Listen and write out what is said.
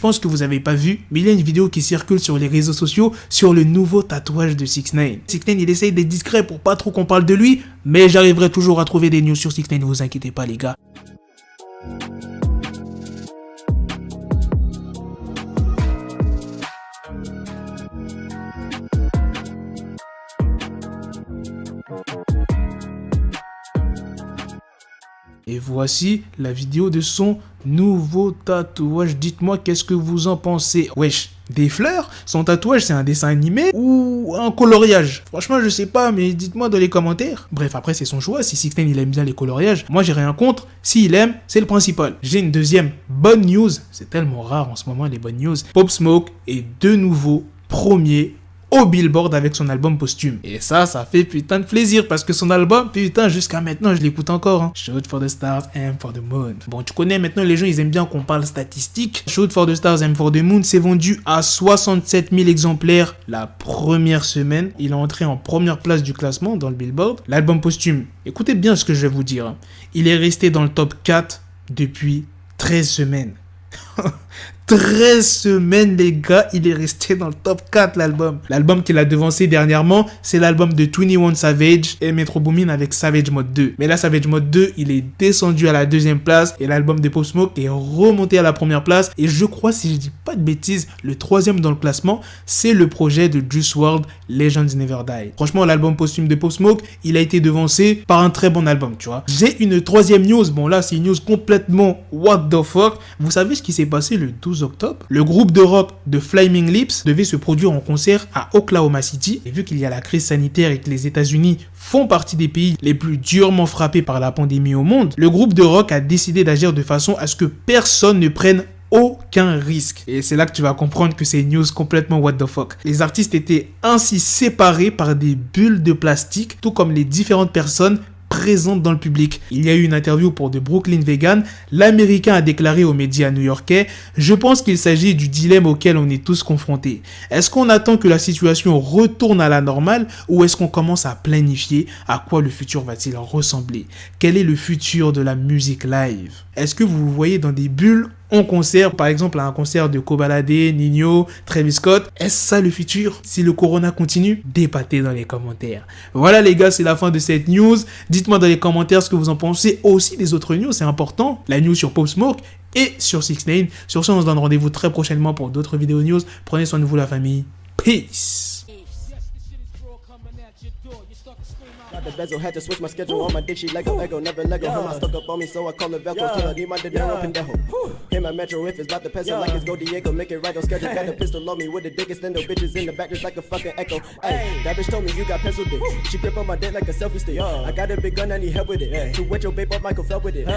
pense que vous avez pas vu, mais il y a une vidéo qui circule sur les réseaux sociaux sur le nouveau tatouage de 6ix9ine. 6ix9ine, il essaye d'être discret pour pas trop qu'on parle de lui, mais j'arriverai toujours à trouver des news sur 6ix9ine, ne vous inquiétez pas les gars. Et voici la vidéo de son nouveau tatouage. Dites-moi qu'est-ce que vous en pensez. Wesh, des fleurs? Son tatouage, c'est un dessin animé ou un coloriage? Franchement, je sais pas, mais dites-moi dans les commentaires. Bref, après, c'est son choix. Si 6ix9ine, il aime bien les coloriages, moi, j'ai rien contre. S'il aime, c'est le principal. J'ai une deuxième bonne news. C'est tellement rare en ce moment, les bonnes news. Pop Smoke est de nouveau premier au Billboard avec son album posthume. Et ça fait putain de plaisir parce que son album, putain, jusqu'à maintenant, je l'écoute encore. Hein. Shoot for the stars, aim for the moon. Bon, tu connais maintenant, les gens, ils aiment bien qu'on parle statistiques. Shoot for the stars, aim for the moon s'est vendu à 67 000 exemplaires la première semaine. Il est entré en première place du classement dans le Billboard. L'album posthume, écoutez bien ce que je vais vous dire. Hein. Il est resté dans le top 4 depuis 13 semaines. 13 semaines les gars, il est resté dans le top 4 l'album. L'album qu'il a devancé dernièrement, c'est l'album de 21 Savage et Metro Boomin avec Savage Mode 2. Mais là, Savage Mode 2, il est descendu à la deuxième place et l'album de Pop Smoke est remonté à la première place. Et je crois, si je dis pas de bêtises, le troisième dans le classement, c'est le projet de Juice WRLD, Legends Never Die. Franchement, l'album posthume de Pop Smoke, il a été devancé par un très bon album, tu vois. J'ai une troisième news, bon là, c'est une news complètement what the fuck. Vous savez ce qui s'est passé le 12 octobre? Le groupe de rock de Flaming Lips devait se produire en concert à Oklahoma City. Et vu qu'il y a la crise sanitaire et que les États-Unis font partie des pays les plus durement frappés par la pandémie au monde, le groupe de rock a décidé d'agir de façon à ce que personne ne prenne aucun risque. Et c'est là que tu vas comprendre que c'est une news complètement what the fuck. Les artistes étaient ainsi séparés par des bulles de plastique, tout comme les différentes personnes présente dans le public. Il y a eu une interview pour The Brooklyn Vegan. L'Américain a déclaré aux médias new-yorkais « Je pense qu'il s'agit du dilemme auquel on est tous confrontés. Est-ce qu'on attend que la situation retourne à la normale ou est-ce qu'on commence à planifier à quoi le futur va-t-il ressembler? Quel est le futur de la musique live? Est-ce que vous vous voyez dans des bulles en concert, par exemple à un concert de Kobalade, Nino, Travis Scott? Est-ce ça le futur si le corona continue? Débattez dans les commentaires. Voilà les gars, c'est la fin de cette news. Dites-moi dans les commentaires ce que vous en pensez aussi des autres news, c'est important. La news sur Pop Smoke et sur 6ix9ine. Sur ce, on se donne rendez-vous très prochainement pour d'autres vidéos news. Prenez soin de vous la famille. Peace. Got the bezel, had to switch my schedule on my dick, she Lego, never Lego. Him, I stuck up on me, so I call it Velcro. Killer, need my dinero, pendejo. Him, my metro, if it's about to pencil, like it's Go Diego, make it right on schedule. Got the pistol on me with the dick extendo, bitches in the back just like a fucking echo. Hey, that bitch told me you got pencil dick. She grip on my dick like a selfie stick. I got a big gun, I need help with it. To wet your babe up, Michael fell with it.